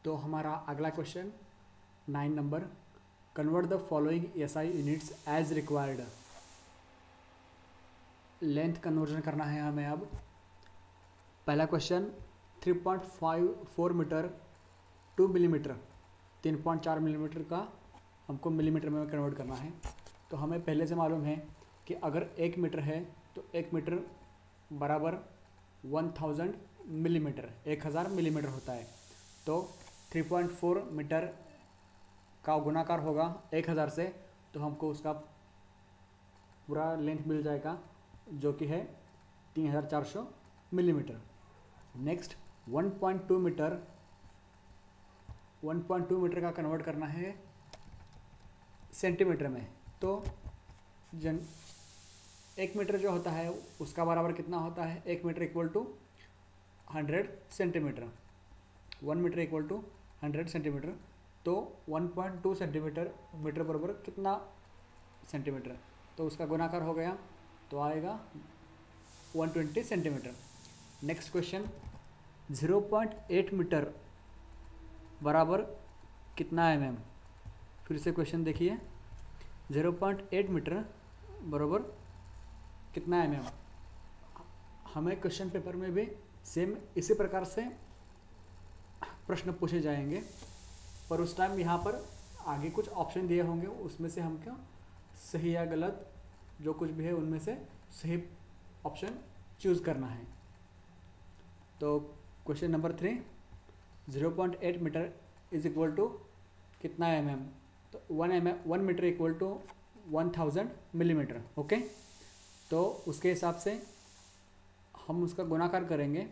तो हमारा अगला question 9 number, convert the following SI units as required. Length conversion करना है हमें। अब पहला question 3.54 metre to millimetre, 3.4 millimetre का हमको मिलीमीटर में कन्वर्ट करना है। तो हमें पहले से मालूम है कि अगर 1 मीटर है तो 1 मीटर बराबर 1000 मिलीमीटर, 1000 मिलीमीटर होता है। तो 3.4 मीटर का गुणाकार होगा 1000 से, तो हमको उसका पूरा लेंथ मिल जाएगा जो कि है 3400 मिलीमीटर। नेक्स्ट 1.2 मीटर, 1.2 मीटर का कन्वर्ट करना है सेंटीमीटर में। तो 1 मीटर जो होता है उसका बराबर कितना होता है, 1 metre equal to 100 centimetre, 1 metre equal to 100 centimetre. तो 1.2 सेंटीमीटर, मीटर बराबर कितना सेंटीमीटर, तो उसका गुणाकार हो गया तो आएगा 120 सेंटीमीटर। नेक्स्ट क्वेश्चन 0.8 मीटर बराबर कितना mm। फिर से क्वेश्चन देखिए, 0.8 मीटर बराबर कितना mm। हमें क्वेश्चन पेपर में भी सेम इसी प्रकार से प्रश्न पूछे जाएंगे, पर उस टाइम यहाँ पर आगे कुछ ऑप्शन दिए होंगे, उसमें से हमको सही या गलत जो कुछ भी है उनमें से सही ऑप्शन चूज़ करना है। तो question number 3, 0.8 metre is equal to कितना mm। तो 1 metre equal to 1000 millimetre. Okay, तो उसके हिसाब से हम उसका गुणाकार करेंगे।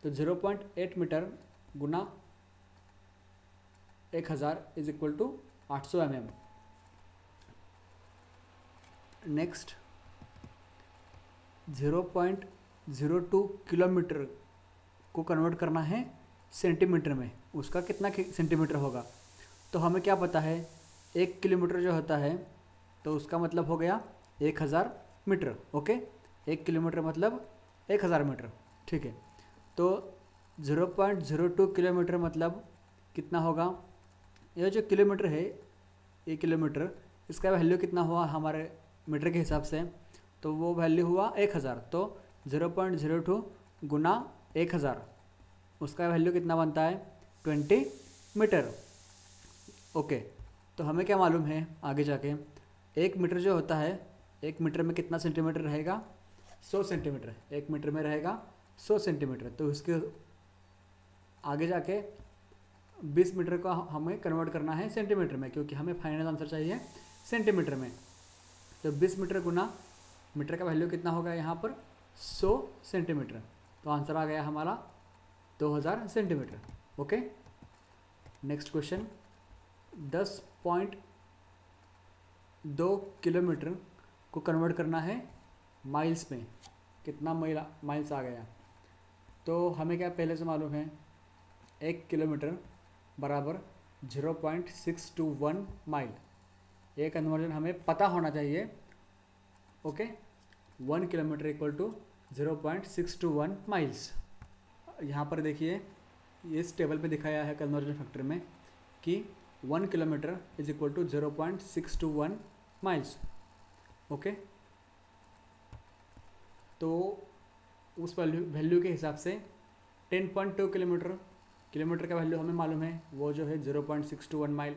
तो 0.8 मीटर गुना 1000 is equal to 800 mm। Next 0.02 kilometre को कन्वर्ट करना है सेंटीमीटर में, उसका कितना सेंटीमीटर होगा। तो हमें क्या पता है, 1 किलोमीटर जो होता है तो उसका मतलब हो गया 1000 मीटर। ओके, 1 किलोमीटर मतलब 1000 मीटर, ठीक है। तो 0.02 किलोमीटर मतलब कितना होगा, यह जो किलोमीटर है, 1 किलोमीटर, इसका वैल्यू कितना हुआ हमारे मीटर के हिसाब से, तो वो वैल्यू हुआ 1000। तो 0.02 गुना 1000, उसका वैल्यू कितना बनता है 20 मीटर। ओके, तो हमें क्या मालूम है आगे जाके, 1 मीटर जो होता है, 1 मीटर में कितना सेंटीमीटर रहेगा, 100 सेंटीमीटर, 1 मीटर में रहेगा 100 सेंटीमीटर। तो उसके आगे जाके 20 मीटर का हमें कन्वर्ट करना है सेंटीमीटर में, क्योंकि हमें फाइनल आंसर चाहिए सेंटीमीटर में। तो 20 मीटर गुना मीटर का वैल्यू कितना होगा यहाँ पर 100 सेंटीमीटर। तो आंसर आ गया हमारा 2000 centimetre. Okay, next question 10.2 kilometre को कन्वर्ट करना है माइल्स में, कितना माइल्स आ गया। तो हमें क्या पहले से मालूम है, 1 किलोमीटर बराबर 0.621 माइल। ये कन्वर्जन हमें पता होना चाहिए। Okay, 1 kilometre equal to 0.621 miles. यहाँ पर देखिए इस टेबल पे दिखाया है कन्वर्जन फैक्टर में कि 1 kilometre is equal to 0.621 miles. Okay, तो उस वैल्यू के हिसाब से 10.2 किलोमीटर का वैल्यू हमें मालूम है, वो जो है 0.621 माइल।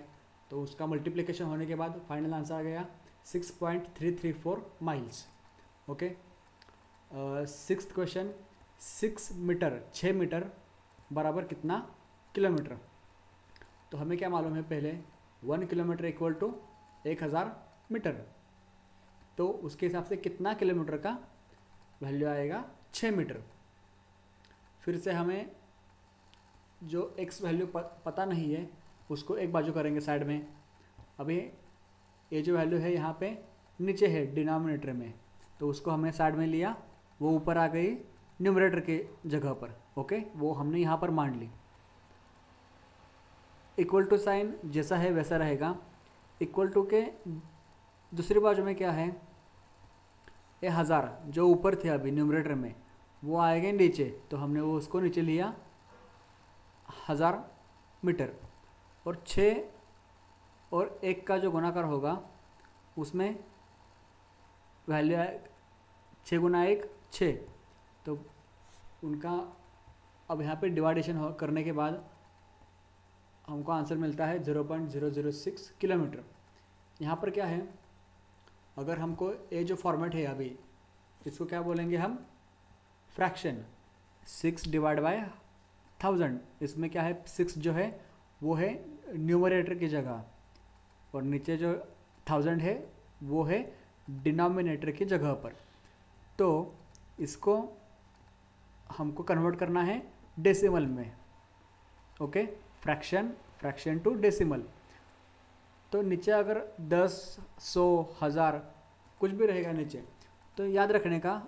तो उसका मल्टीप्लिकेशन होने के बाद फाइनल आंसर आ गया 6.334 miles. Okay, sixth question 6 metre बराबर कितना किलोमीटर। तो हमें क्या मालूम है, पहले 1 किलोमीटर इक्वल टू 1000 मीटर। तो उसके हिसाब से कितना किलोमीटर का वैल्यू आएगा 6 मीटर। फिर से हमें जो x वैल्यू पता नहीं है उसको एक बाजू करेंगे साइड में। अभी ये जो वैल्यू है यहाँ पे नीचे है डिनोमिनेटर में, तो उसको हमने साइड में लिया, वो ऊपर आ गई न्यूमरेटर के जगह पर। ओके, वो हमने यहाँ पर मान ली। इक्वल टू साइन जैसा है वैसा रहेगा। इक्वल टू के दूसरी बाजू में क्या है, ये 1000 जो ऊपर थे अभी न्यूमरेटर में, वो आएंगे नीचे, तो हमने वो उसको नीचे लिया 1000 मीटर। और 6 और 1 का जो गुणाकार होगा उसमें वैल्यू है 6 गुना 1 6, तो उनका अब यहाँ पे डिवाइडेशन करने के बाद हमको आंसर मिलता है 0.006 किलोमीटर। यहाँ पर क्या है, अगर हमको ये जो फॉर्मेट है अभी इसको क्या बोलेंगे हम, फ्रैक्शन। 6 डिवाइड बाय 1000, इसमें क्या है 6 जो है वो है न्यूमरेटर की जगह और नीचे जो 1000 है वो है डिनोमिनेटर की जगह पर। तो इसको हमको कन्वर्ट करना है डेसिमल में। Okay, fraction to decimal. तो नीचे अगर 10, 100, 1000 कुछ भी रहेगा नीचे, तो याद रखने का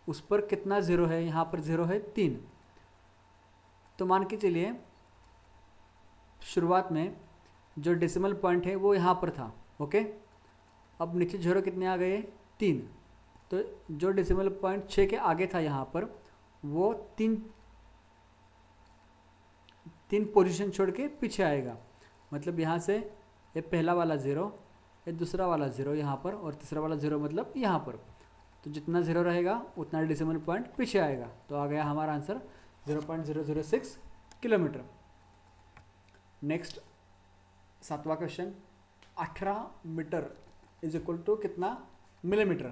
उस पर कितना ज़ीरो है। यहाँ पर ज़ीरो है 3, तो मान के चलिए शुरुआत में जो डेसिमल पॉइंट है वो यहाँ पर था। ओके, अब नीचे ज़ीरो कितने आ गए 3, तो जो डेसिमल पॉइंट 6 के आगे था यहाँ पर वो तीन पोजीशन छोड़ के पीछे आएगा। मतलब यहाँ से ये पहला वाला ज़ीरो, ये दूसरा वाला ज़ीरो यहाँ पर और तीसरा वाला ज़ीरो मतलब यहाँ पर। तो जितना ज़ीरो रहेगा उतना डेसिमल पॉइंट पीछे आएगा। तो आ गया हमारा आंसर 0.006 किलोमीटर। नेक्स्ट 7वां question, 18 metre is equal to कितना मिलीमीटर।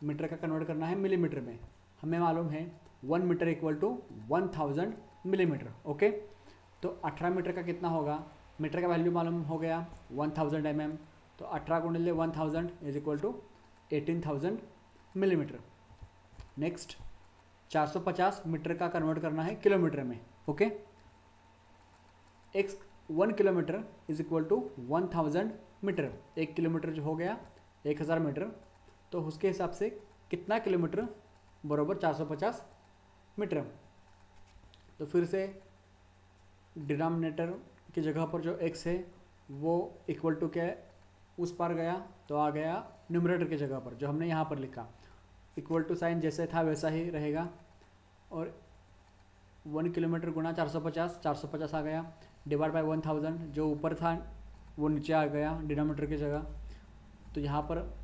मीटर का कन्वर्ट करना है मिलीमीटर में। हमें मालूम है 1 metre equal to 1000 millimetre. Okay, तो 18 मीटर का कितना होगा, मीटर का वैल्यू मालूम हो गया 1000 mm, तो 18 गुणिले 1000 is equal to 18000 millimetre. Next 450 metre का कन्वर्ट करना है किलोमीटर में। Okay, 1 kilometre is equal to 1000 metre. 1 kilometre जो हो गया 1000 मीटर, तो उसके हिसाब से कितना किलोमीटर बराबर 450 मीटर। तो फिर से डिनोमिनेटर की जगह पर जो x है वो इक्वल टू क्या है, उस पार गया तो आ गया न्यूमरेटर की जगह पर जो हमने यहाँ पर लिखा। इक्वल टू साइन जैसे था वैसा ही रहेगा और 1 किलोमीटर गुणा 450 आ गया, डिवाइड बाय 1000 जो ऊपर था वो नीचे आ गया डिनोमिनेटर की जगह। तो यहाँ पर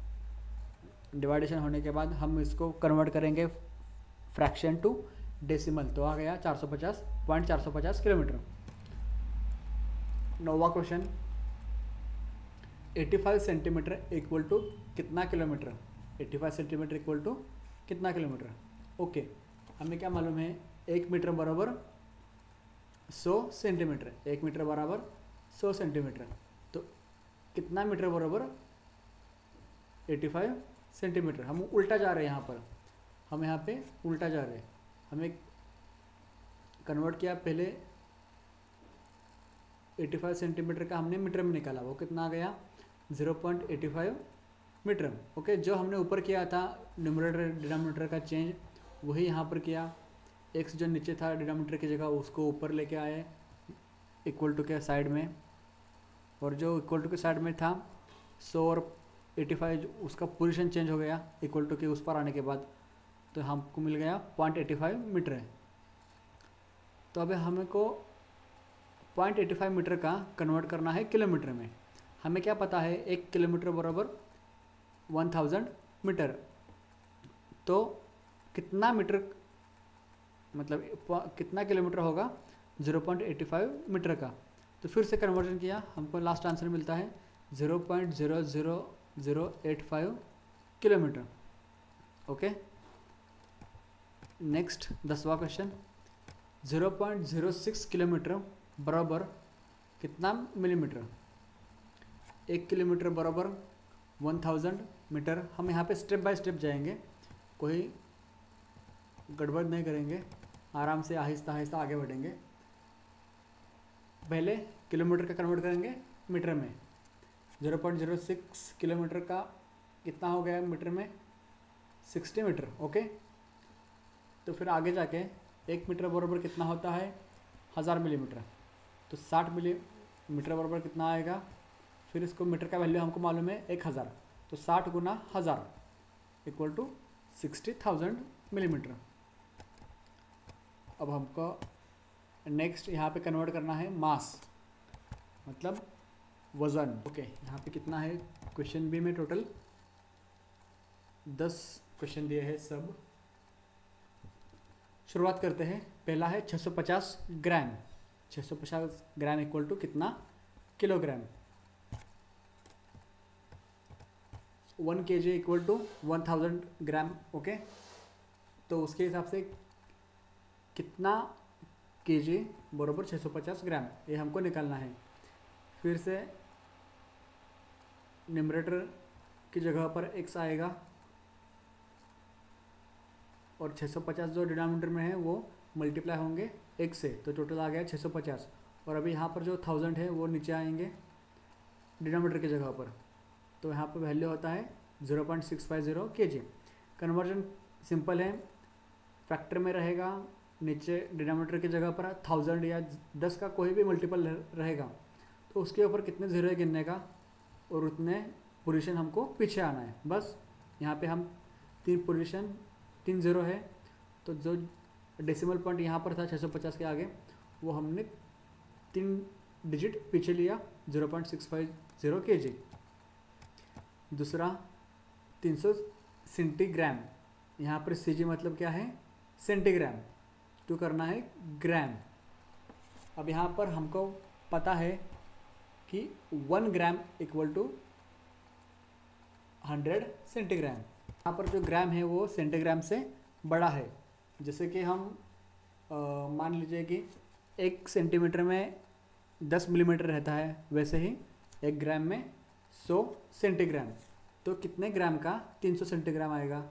डिवाइडेशन होने के बाद हम इसको कन्वर्ट करेंगे फ्रैक्शन टू डेसिमल, तो आ गया 450 किलोमीटर। 9वां क्वेश्चन, 85 सेंटीमीटर इक्वल टू कितना किलोमीटर। 85 सेंटीमीटर इक्वल टू कितना किलोमीटर। ओके, हमें क्या मालूम है 1 मीटर बराबर 100 सेंटीमीटर। 1 मीटर बराबर 100 सेंटीमीटर, तो कितना मीटर बराबर 85 सेंटीमीटर। हम उल्टा जा रहे हैं, हम यहाँ पे उल्टा जा रहे हैं। हमें कन्वर्ट किया, पहले 85 सेंटीमीटर का हमने मीटर में निकाला, वो कितना आ गया 0.85 मीटर। ओके, जो हमने ऊपर किया था न्यूमरेटर डिनोमिनेटर का चेंज वही यहाँ पर किया। एक्स जो नीचे था डिनोमिनेटर की जगह उसको ऊपर लेके आए इक्वल टू के साइड में, और जो इक्वल टू के साइड में था 100 और 85 उसका पोजीशन चेंज हो गया इक्वल टू के उस पर आने के बाद, तो हमको मिल गया 0.85 मीटर है। तो अब हमें को 0.85 मीटर का कन्वर्ट करना है किलोमीटर में। हमें क्या पता है 1 किलोमीटर बराबर 1000 मीटर, तो कितना मीटर मतलब कितना किलोमीटर होगा 0.85 मीटर का। तो फिर से कन्वर्जन किया, हमको लास्ट आंसर मिलता है 0.00085 किलोमीटर। ओके, नेक्स्ट 10वां क्वेश्चन, 0.06 किलोमीटर बराबर कितना मिलीमीटर। 1 किलोमीटर बराबर 1000 मीटर। हम यहाँ पे स्टेप बाय स्टेप जाएंगे, कोई गड़बड़ नहीं करेंगे, आराम से आहिस्ता आहिस्ता आगे बढ़ेंगे। पहले किलोमीटर का कन्वर्ट करेंगे मीटर में। 0.06 किलोमीटर का कितना हो गया मीटर में 60 मीटर। ओके, तो फिर आगे जाके 1 मीटर बराबर कितना होता है 1000 मिलीमीटर, तो 60 मिलीमीटर बराबर कितना आएगा। फिर इसको मीटर का वैल्यू हमको मालूम है 1000, तो 60 गुना 1000 इक्वल टू 60,000 मिलीमीटर। अब हमको नेक्स्ट यहाँ पे कन्वर्ट करना है मास, मतलब वज़न। ओके, यहाँ पे कितना है क्वेश्चन बी में टोटल 10 क्वेश्चन दिए हैं सब। शुरुआत करते हैं। पहला है 650 ग्राम। 650 ग्राम इक्वल टू कितना kilogram. 1 kg equal to 1000 gram. Okay, तो उसके हिसाब से कितना kg बराबर 650 ग्राम, ये हमको निकालना है। फिर से न्यूमरेटर की जगह पर x आएगा और 650 जो डिनोमिनेटर में है वो मल्टीप्लाई होंगे x से, तो टोटल आ गया 650। और अभी यहाँ पर जो 1000 है वो नीचे आएंगे डिनोमिनेटर की जगह पर, तो यहाँ पर वैल्यू होता है 0.650 kg। कन्वर्जन सिंपल है, फैक्टर में रहेगा, नीचे डिनोमिनेटर की जगह पर 1000 या 10 का कोई भी मल्टीपल रहेगा, तो उसके ऊपर कितने ज़ीरो है गिनने का और उतने पोजीशन हमको पीछे आना है। बस यहाँ पे हम 3 ज़ीरो है, तो जो डेसिमल पॉइंट यहाँ पर था 650 के आगे, वो हमने 3 डिजिट पीछे लिया, 0.650 kg। दूसरा 300 सेंटीग्राम। यहाँ पर सीजी मतलब क्या है सेंटीग्राम, तो करना है ग्राम। अब यहाँ पर हमको पता है कि 1 ग्राम इक्वल टू 100 सेंटीग्राम। यहाँ पर जो ग्राम है वो सेंटीग्राम से बड़ा है। जैसे कि हम मान लीजिए कि 1 सेंटीमीटर में 10 मिलीमीटर रहता है, वैसे ही 1 ग्राम में 100 सेंटीग्राम, तो कितने ग्राम का 300 सेंटीग्राम आएगा।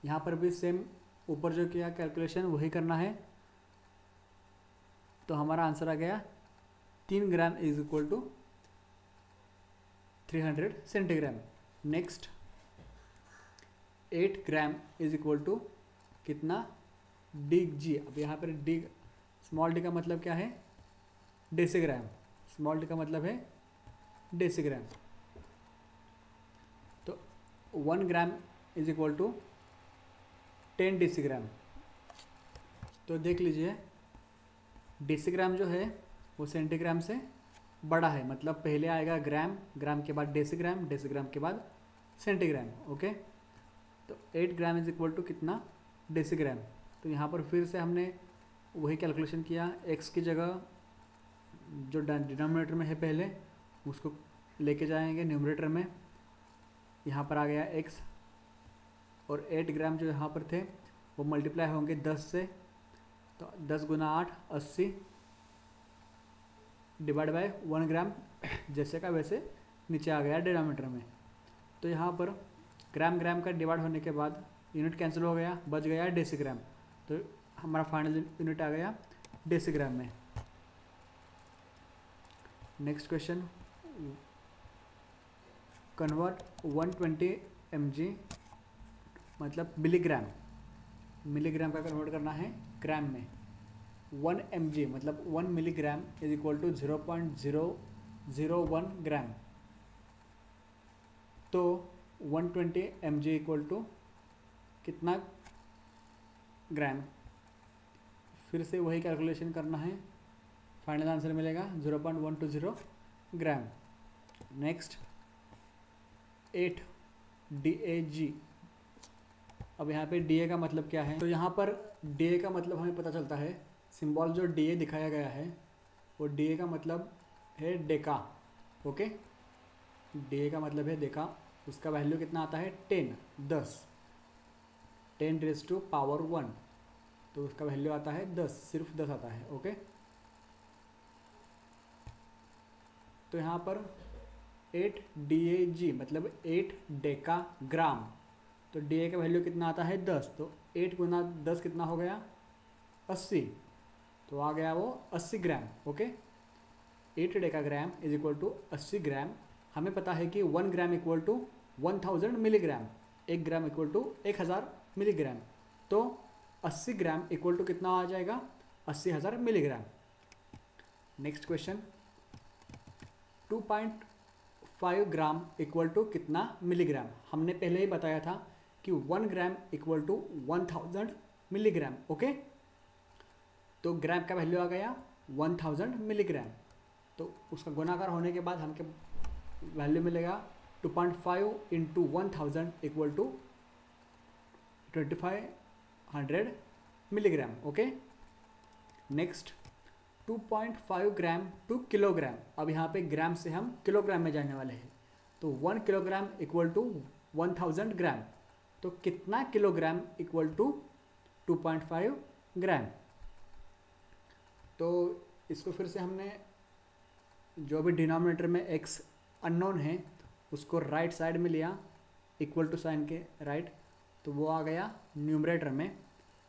यहाँ पर भी सेम ऊपर जो किया कैलकुलेशन वही करना है, तो हमारा आंसर आ गया 3 gram is equal to 300 centigram. Next 8 gram is equal to कितना DG। अब यहाँ पर डी, स्मॉल डी का मतलब क्या है डेसीग्राम, स्मॉल डी का मतलब है डेसीग्राम। तो 1 gram is equal to 10 decigram. तो देख लीजिए डेसीग्राम जो है वो सेंटीग्राम से बड़ा है, मतलब पहले आएगा ग्राम, ग्राम के बाद डेसीग्राम, डेसीग्राम के बाद सेंटीग्राम। ओके, तो 8 ग्राम इज इक्वल टू कितना डेसीग्राम। तो यहाँ पर फिर से हमने वही कैलकुलेशन किया, x की जगह जो डिनोमिनेटर में है पहले उसको लेके जाएंगे न्यूमरेटर में। यहाँ पर आ गया x और 8 ग्राम जो यहाँ पर थे वो मल्टीप्लाई होंगे 10 से, तो 10 गुना 8 80 डिवाइड बाय 1 ग्राम, जैसे का वैसे नीचे आ गया डिनोमिनेटर में। तो यहाँ पर ग्राम ग्राम का डिवाइड होने के बाद यूनिट कैंसिल हो गया, बच गया डेसीग्राम, तो हमारा फाइनल यूनिट आ गया डेसीग्राम में। नेक्स्ट क्वेश्चन, कन्वर्ट 120 mg मतलब मिलीग्राम, मिलीग्राम का कन्वर्ट करना है ग्राम में। 1 mg मतलब 1 मिलीग्राम इज इक्वल टू 0.001 ग्राम। तो 120 mg इक्वल टू कितना ग्राम, फिर से वही कैलकुलेशन करना है, फाइनल आंसर मिलेगा 0.120 ग्राम। Next 8 DAG। अब यहाँ पे DA का मतलब क्या है, तो यहाँ पर DA का मतलब हमें पता चलता है, सिंबल जो DA दिखाया गया है वो DA का मतलब है डेका। ओके, DA का मतलब है डेका, उसका वैल्यू कितना आता है 10 रेज़ टू पावर 1, तो उसका वैल्यू आता है 10, सिर्फ 10 आता है। ओके, तो यहाँ पर 8 DAG मतलब 8 डेका ग्राम, तो DA का वैल्यू कितना आता है 10, तो 8 गुना 10 कितना हो गया 80, तो आ गया वो 80 gram. Okay, 8 deca gram is equal to 80 gram. हमें पता है कि 1 gram equal to 1000 milligram, 1 gram equal to 1000 milligram, तो 80 ग्राम इक्वल टू कितना आ जाएगा 80,000 milligram. Next question, 2.5 gram equal to कितना मिलीग्राम। हमने पहले ही बताया था कि 1 gram equal to 1000 milligram. Okay, तो ग्राम का वैल्यू आ गया 1000 मिलीग्राम। तो उसका गुणाकार होने के बाद हमको वैल्यू मिलेगा 2.5 into 1000 equal to 2500 milligram. Okay, next 2.5 gram to kilogram. अब यहाँ पे ग्राम से हम किलोग्राम में जाने वाले हैं। तो 1 किलोग्राम इक्वल टू 1000 ग्राम। तो कितना किलोग्राम इक्वल टू 2.5 ग्राम। तो इसको फिर से हमने जो भी डिनोमिनेटर में x अननोन है उसको राइट साइड में लिया, इक्वल टू साइन के राइट। तो वो आ गया न्यूमरेटर में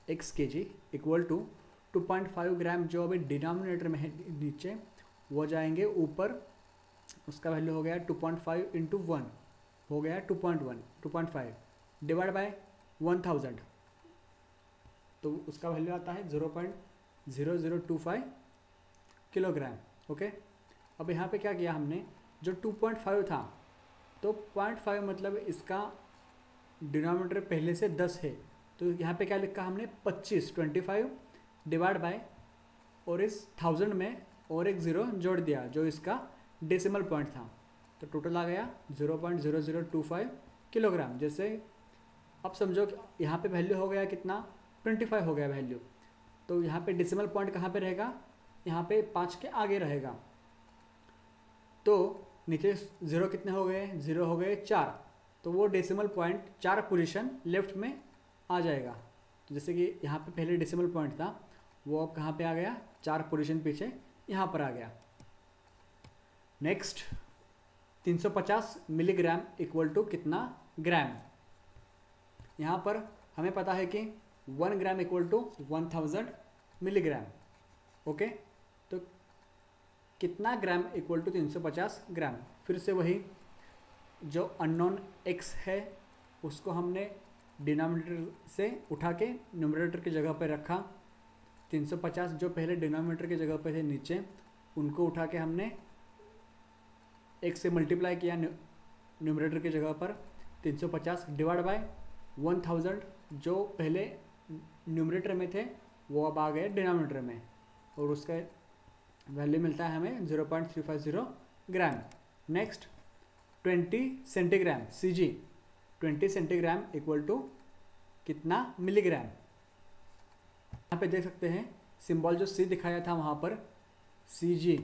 x kg इक्वल टू 2.5 ग्राम जो अभी डिनोमिनेटर में है नीचे, वो जाएंगे ऊपर। उसका वैल्यू हो गया 2.5 इंटू 1 हो गया 2.5 डिवाइड बाय 1000। तो उसका वैल्यू आता है 0.0025 किलोग्राम। ओके, अब यहाँ पे क्या किया हमने, जो 2.5 था तो 0.5 मतलब इसका डिनोमिनेटर पहले से 10 है। तो यहाँ पे क्या लिखा हमने 25 डिवाइड बाय, और इस 1000 में और एक ज़ीरो जोड़ दिया जो इसका डेसिमल पॉइंट था। तो टोटल आ गया 0.0025 किलोग्राम। जैसे अब समझो कि यहाँ पे वैल्यू हो गया कितना, 25 हो गया वैल्यू। तो यहाँ पे डेसिमल पॉइंट कहाँ पे रहेगा, यहाँ पे 5 के आगे रहेगा। तो नीचे ज़ीरो कितने हो गए, ज़ीरो हो गए 4। तो वो डेसिमल पॉइंट 4 पोजीशन लेफ्ट में आ जाएगा। तो जैसे कि यहाँ पे पहले डेसिमल पॉइंट था वो अब कहाँ पे आ गया, 4 पोजीशन पीछे यहाँ पर आ गया। नेक्स्ट 350 मिलीग्राम इक्वल टू कितना ग्राम। यहाँ पर हमें पता है कि 1 gram equal to 1000 milligram. Okay, तो कितना ग्राम इक्वल टू 350 ग्राम। फिर से वही जो अननोन x है उसको हमने डिनोमिनेटर से उठा के न्यूमरेटर की जगह पर रखा। 350 जो पहले डिनोमिनेटर की जगह पे थे नीचे, उनको उठा के हमने x से मल्टीप्लाई किया न्यूमरेटर की जगह पर। 350 डिवाइड बाय 1000 जो पहले न्यूमरेटर में थे वो अब आ गए डिनोमिनेटर में, और उसका वैल्यू मिलता है हमें 0.350 gram. Next 20 centigram Cg, 20 centigram equal to कितना मिलीग्राम। यहाँ पे देख सकते हैं सिंबल जो C दिखाया था वहाँ पर Cg।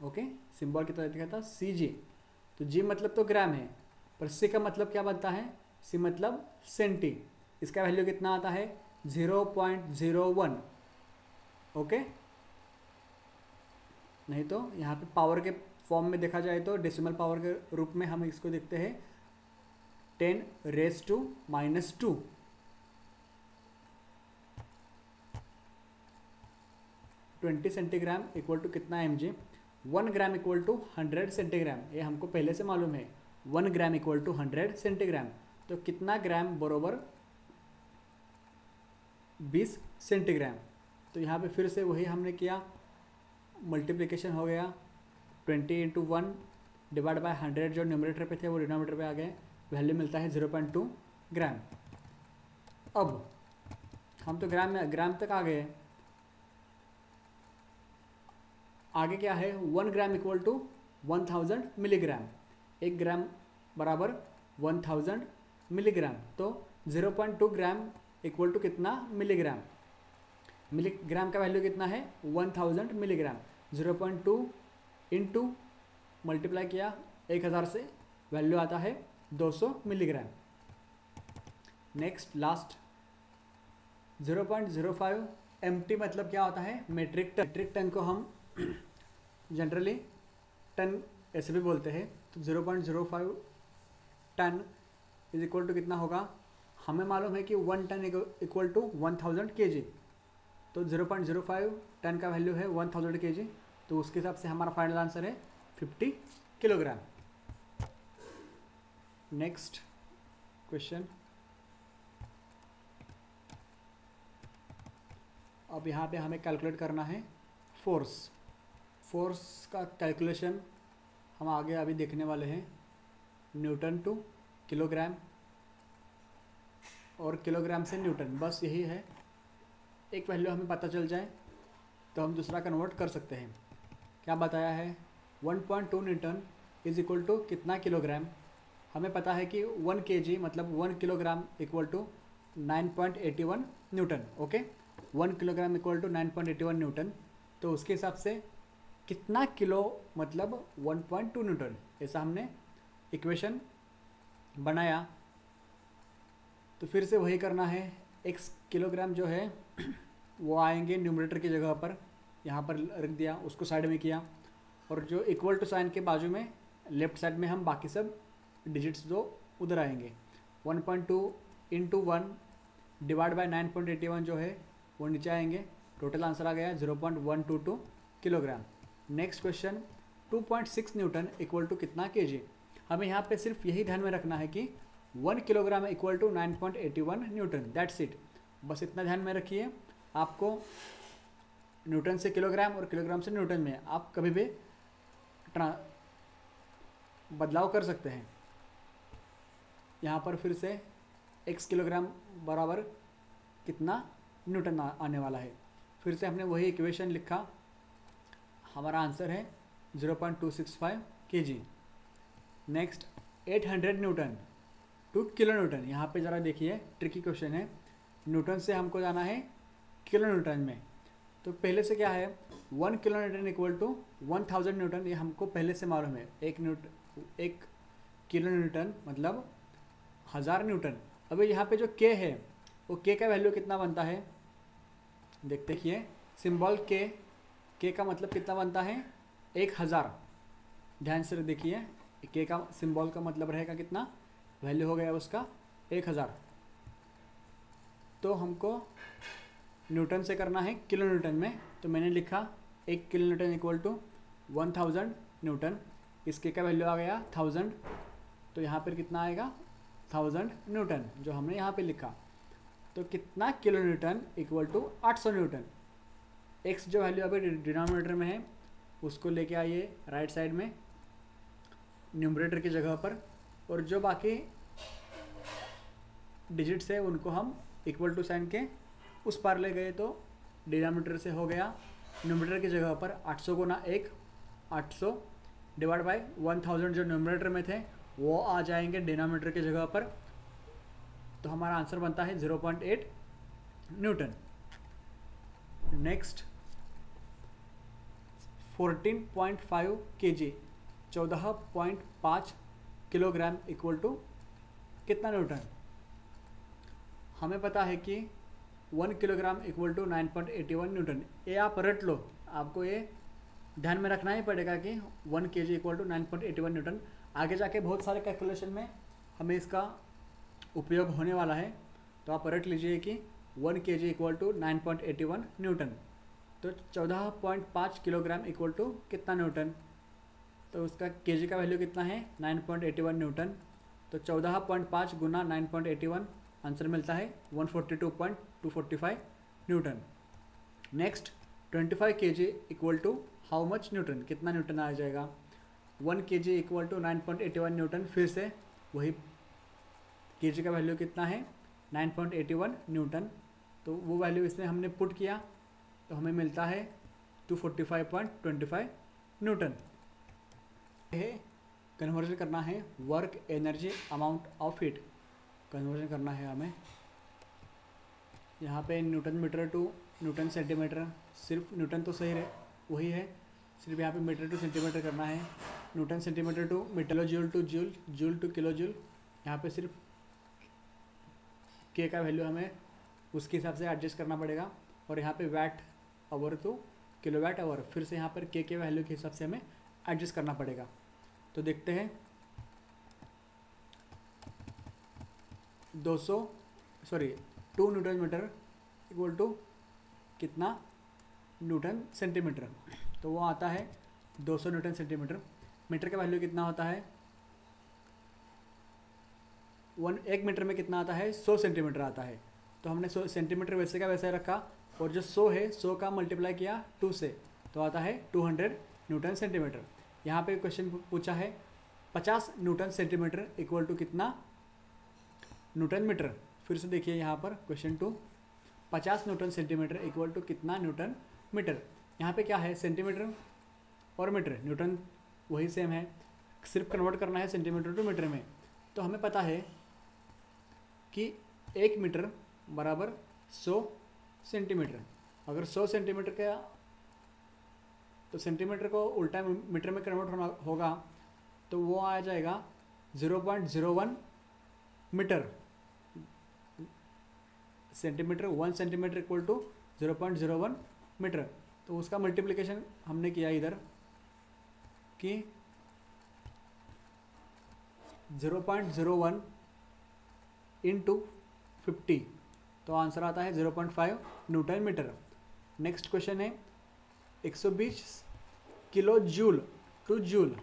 ओके, सिंबल की तरह दिखा था Cg। तो G मतलब तो ग्राम है, पर C का मतलब क्या बनता है, C मतलब सेंटी। इसका वैल्यू कितना आता है 0.01। ओके, नहीं तो यहाँ पे पावर के फॉर्म में देखा जाए तो डेसिमल पावर के रूप में हम इसको देखते हैं 10⁻²। 20 सेंटीग्राम इक्वल टू कितना mg। 1 gram equal to 100 centigram, ये हमको पहले से मालूम है। 1 ग्राम इक्वल टू 100 सेंटीग्राम। तो कितना ग्राम बराबर 20 सेंटीग्राम। तो यहाँ पे फिर से वही हमने किया, मल्टीप्लिकेशन हो गया 20 इंटू 1 डिवाइड बाय 100 जो न्यूमरेटर पे थे वो डिनोमिनेटर पे आ गए। वैल्यू मिलता है 0.2 ग्राम। अब हम तो ग्राम तक आ गए, आगे क्या है, 1 ग्राम इक्वल टू 1000 मिलीग्राम। 1 ग्राम बराबर 1000 मिलीग्राम। तो 0.2 ग्राम इक्वल टू कितना मिलीग्राम। मिलीग्राम का वैल्यू कितना है 1000 मिलीग्राम। 0.2 इंटू मल्टीप्लाई किया 1000 से, वैल्यू आता है 200 मिलीग्राम। नेक्स्ट लास्ट 0.05 MT मतलब क्या होता है, मेट्रिक टन। मेट्रिक टन को हम जनरली टन ऐसे भी बोलते हैं। तो 0.05 टन इज इक्वल टू कितना होगा, हमें मालूम है कि 1 टन इक्वल टू 1000 kg। तो 0.05 टन का वैल्यू है 1000 kg। तो उसके हिसाब से हमारा फाइनल आंसर है 50 किलोग्राम। नेक्स्ट क्वेश्चन, अब यहाँ पे हमें कैलकुलेट करना है फोर्स। फोर्स का कैलकुलेशन हम आगे अभी देखने वाले हैं। न्यूटन टू किलोग्राम और किलोग्राम से न्यूटन, बस यही है। एक वैल्यू हमें पता चल जाए तो हम दूसरा कन्वर्ट कर सकते हैं। क्या बताया है, 1.2 न्यूटन इज इक्वल टू कितना किलोग्राम। हमें पता है कि 1 kg मतलब 1 kilogram equal to 9.81 newton. Okay, 1 kilogram equal to 9.81 newton. तो उसके हिसाब से कितना किलो मतलब 1.2 न्यूटन, ऐसा हमने इक्वेशन बनाया। तो फिर से वही करना है, x किलोग्राम जो है वो आएंगे न्यूमरेटर की जगह पर, यहाँ पर रख दिया, उसको साइड में किया, और जो इक्वल टू साइन के बाजू में लेफ्ट साइड में हम बाकी सब डिजिट्स जो उधर आएंगे। 1.2 इंटू 1 डिवाइड बाय 9.81 जो है वो नीचे आएंगे। टोटल आंसर आ गया 0.122 kilogram. Next question, 2.6 newton equal to कितना kg। हमें यहाँ पे सिर्फ यही ध्यान में रखना है कि 1 kilogram equal to 9.81 newton, that's it. बस इतना ध्यान में रखिए। आपको न्यूटन से किलोग्राम और किलोग्राम से न्यूटन में आप कभी भी बदलाव कर सकते हैं। यहाँ पर फिर से x किलोग्राम बराबर कितना न्यूटन आने वाला है। फिर से हमने वही इक्वेशन लिखा, हमारा आंसर है 0.265 kg। Next 800 Newton two kilo Newton. यहाँ पे ज़रा देखिए, ट्रिकी क्वेश्चन है। न्यूटन से हमको जाना है किलो न्यूटन में। तो पहले से क्या है, 1 kilo newton equal to 1000 newton, ये हमको पहले से मालूम है। एक किलो न्यूटन मतलब 1000 न्यूटन। अभी यहाँ पे जो k है वो k का वैल्यू कितना बनता है, देखिए सिंबल k का मतलब कितना बनता है 1000। ध्यान से देखिए, k का सिंबल का मतलब रहेगा कितना, वैल्यू हो गया उसका 1000। तो हमको न्यूटन से करना है किलो न्यूटन में। तो मैंने लिखा 1 kilo newton equal to 1000 newton. इसके का वैल्यू आ गया 1000, तो यहाँ पर कितना आएगा 1000 न्यूटन जो हमने यहाँ पे लिखा। तो कितना kilo newton equal to 800 newton. x जो वैल्यू अभी डिनोमिनेटर में है उसको लेके आइए राइट साइड में न्यूमरेटर की जगह पर, और जो बाकी डिजिट्स है उनको हम इक्वल टू साइन के उस पार ले गए। तो डिनोमिनेटर से हो गया न्यूमरेटर की जगह पर 800 गुना 1, 800 डिवाइड बाय 1000 जो न्यूमरेटर में थे वो आ जाएंगे डिनोमिनेटर की जगह पर। तो हमारा आंसर बनता है 0.8 newton. Next 14.5 kg 14.5 kilogram equal to कितना न्यूटन। हमें पता है कि 1 किलोग्राम इक्वल टू 9.81 न्यूटन। ये आप रट लो, आपको ये ध्यान में रखना ही पड़ेगा कि 1 kg इक्वल टू 9.81 न्यूटन। आगे जाके बहुत सारे कैलकुलेशन में हमें इसका उपयोग होने वाला है, तो आप रट लीजिए कि 1 kg इक्वल टू 9.81 न्यूटन। तो 14.5 किलोग्राम इक्वल टू कितना न्यूटन। तो उसका kg का वैल्यू कितना है 9.81 न्यूटन। तो 14.5 गुना 9.81 आंसर मिलता है 142.245 newton. Next 25 kg equal to how much newton, कितना न्यूटन आ जाएगा। 1 kg इक्वल टू 9.81 न्यूटन। फिर से वही kg का वैल्यू कितना है 9.81 न्यूटन। तो वो वैल्यू इसमें हमने पुट किया तो हमें मिलता है 245.25 न्यूटन। ये कन्वर्जन करना है work energy amount of heat, conversion करना है हमें। यहाँ पे newton metre to newton centimetre, सिर्फ न्यूटन तो सही वही है, सिर्फ यहाँ पे मीटर टू सेंटीमीटर करना है। Newton centimetre to metre, joule to joule, joule to kilo joule. यहाँ पे सिर्फ के का वैल्यू हमें उसके हिसाब से एडजस्ट करना पड़ेगा, और यहाँ पे VAT our to kilowatt hour, फिर से यहाँ पर के वैल्यू के हिसाब से हमें एडजस्ट करना पड़ेगा। तो देखते हैं 2 न्यूटन मीटर इक्वल टू कितना न्यूटन सेंटीमीटर। तो वो आता है 200 न्यूटन सेंटीमीटर। मीटर का वैल्यू कितना होता है 1 मीटर में कितना आता है 100 सेंटीमीटर आता है। तो हमने 100 सेंटीमीटर वैसे का वैसे रखा, और जो 100 है 100 का मल्टीप्लाई किया 2 से, तो आता है 200 न्यूटन सेंटीमीटर। यहाँ पे क्वेश्चन पूछा है 50 न्यूटन सेंटीमीटर इक्वल टू कितना न्यूटन मीटर। फिर से देखिए यहाँ पर question 2, 50 newton centimetre equal to कितना न्यूटन मीटर। यहाँ पे क्या है, सेंटीमीटर और मीटर, न्यूटन वही सेम है, सिर्फ कन्वर्ट करना है सेंटीमीटर टू मीटर में। तो हमें पता है कि 1 मीटर बराबर 100 सेंटीमीटर। अगर 100 सेंटीमीटर का, तो सेंटीमीटर को उल्टा मीटर में कन्वर्ट होना होगा, तो वो आ जाएगा 0.01 metre. Centimetre 1 centimetre equal to 0.01 metre. तो उसका मल्टीप्लिकेशन हमने किया इधर कि 0.01 इंटू 50, तो आंसर आता है 0.5 न्यूटन मीटर। नेक्स्ट क्वेश्चन है 120 kilo joule to joule.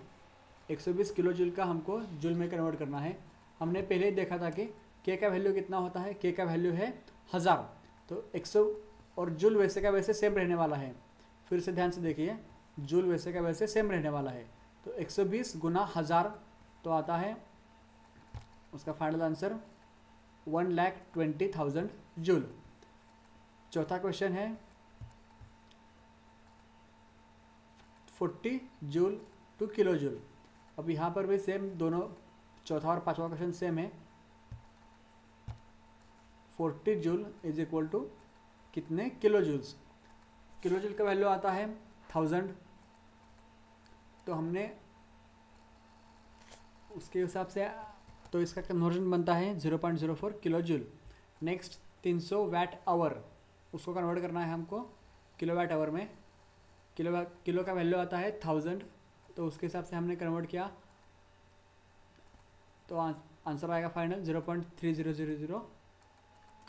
120 kilo joule का हमको जूल में कन्वर्ट करना है। हमने पहले ही देखा था कि के का वैल्यू कितना होता है, के का वैल्यू है 1000, तो 100 और जूल वैसे का वैसे सेम रहने वाला है। फिर से ध्यान से देखिए, जूल वैसे का वैसे सेम रहने वाला है, तो 120 गुना 1000 तो आता है उसका फाइनल आंसर 1,20,000 जूल। चौथा क्वेश्चन है 40 जूल टू किलो जूल। अब यहाँ पर भी सेम, दोनों चौथा और पांचवा क्वेश्चन सेम है। 40 जूल इज इक्वल टू कितने किलो जूल्स। किलो जूल का वैल्यू आता है 1000, तो हमने उसके हिसाब से, तो इसका कन्वर्जन बनता है 0.04 kilo joule. Next 300 VAT our, उसको कन्वर्ट करना है हमको किलो वैट आवर में। किलो का वैल्यू आता है 1000, तो उसके हिसाब से हमने कन्वर्ट किया, तो आंसर आएगा फाइनल 0.3000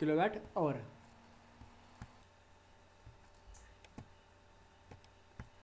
किलो वैट आवर।